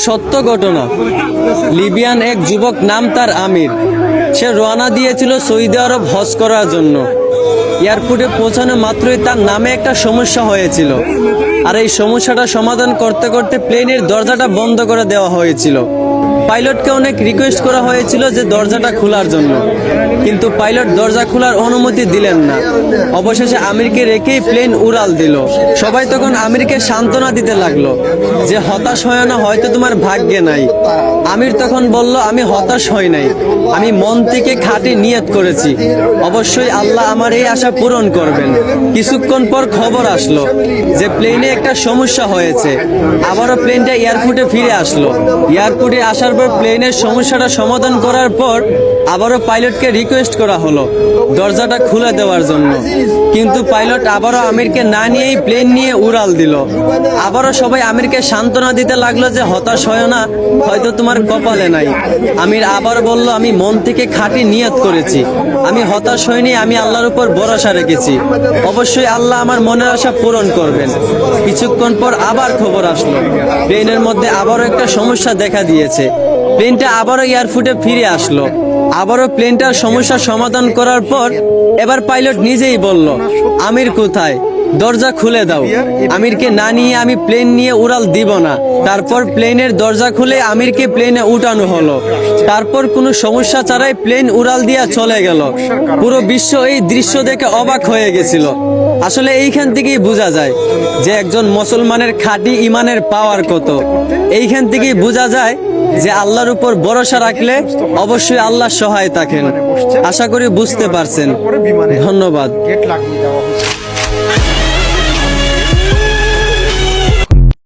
সত্য ঘটনা। লিবিয়ান এক যুবক, নাম তার আমির। সে রওনা দিয়েছিল সৌদি আরব হজ করার জন্য। এয়ারপোর্টে পৌঁছানো মাত্রই তার নামে একটা সমস্যা হয়েছিল, আর এই সমস্যাটা সমাধান করতে করতে প্লেনের দরজাটা বন্ধ করে দেওয়া হয়েছিল। পাইলটকে অনেক রিকোয়েস্ট করা হয়েছিল যে দরজাটা খোলার জন্য, কিন্তু পাইলট দরজা খোলার অনুমতি দিলেন না। অবশেষে আমিরকে রেখেই প্লেন উড়াল দিল। সবাই তখন আমিরকে সান্ত্বনা দিতে লাগলো যে হতাশ হয় না, হয়তো তোমার ভাগ্যে নাই। আমির তখন বলল, আমি হতাশ হই নাই, আমি মন থেকে খাঁটি নিয়ত করেছি, অবশ্যই আল্লাহ আমার এই আশা পূরণ করবেন। কিছুক্ষণ পর খবর আসলো যে প্লেনে একটা সমস্যা হয়েছে। আবারও প্লেনটা এয়ারপোর্টে ফিরে আসলো। এয়ারপোর্টে আসার পর প্লেনের সমস্যাটা সমাধান করার পর আবারও পাইলটকে রিকোয়েস্ট করা হলো দরজাটা খুলে দেওয়ার জন্য, কিন্তু পাইলট আবারও আমিরকে না নিয়েই প্লেন নিয়ে উড়াল দিল। আবারও সবাই আমিরকে সান্ত্বনা দিতে লাগলো যে হতাশ হয় না, হয়তো তোমার কপালে নাই। আমির আবার বলল, আমি মন থেকে খাঁটি নিয়ত করেছি, আমি হতাশ হইনি, আমি আল্লাহর উপর ভরসা রেখেছি, অবশ্যই আল্লাহ আমার মনের আশা পূরণ করবেন। কিছুক্ষণ পর আবার খবর আসলো প্লেনের মধ্যে আবারও একটা সমস্যা দেখা দিয়েছে। প্লেনটা আবারও এয়ারপোর্টে ফিরে আসলো। আবারও প্লেনটার সমস্যা সমাধান করার পর এবার পাইলট নিজেই বলল, আমির কোথায়, দরজা খুলে দাও। আমিরকে না নিয়ে আমি প্লেন নিয়ে উড়াল দিব না। তারপর প্লেনের দরজা খুলে আমিরকে প্লেনে উঠানো হলো। তারপর কোনো সমস্যা ছাড়াই প্লেন উড়াল দিয়া চলে গেল। পুরো বিশ্ব এই দৃশ্য দেখে অবাক হয়ে গেছিল। আসলে এইখান থেকেই বোঝা যায় যে একজন মুসলমানের খাঁটি ইমানের পাওয়ার কত। এইখান থেকেই বোঝা যায় যে আল্লাহর উপর ভরসা রাখলে অবশ্যই আল্লাহ সহায় থাকেন। আশা করি বুঝতে পারছেন। ধন্যবাদ।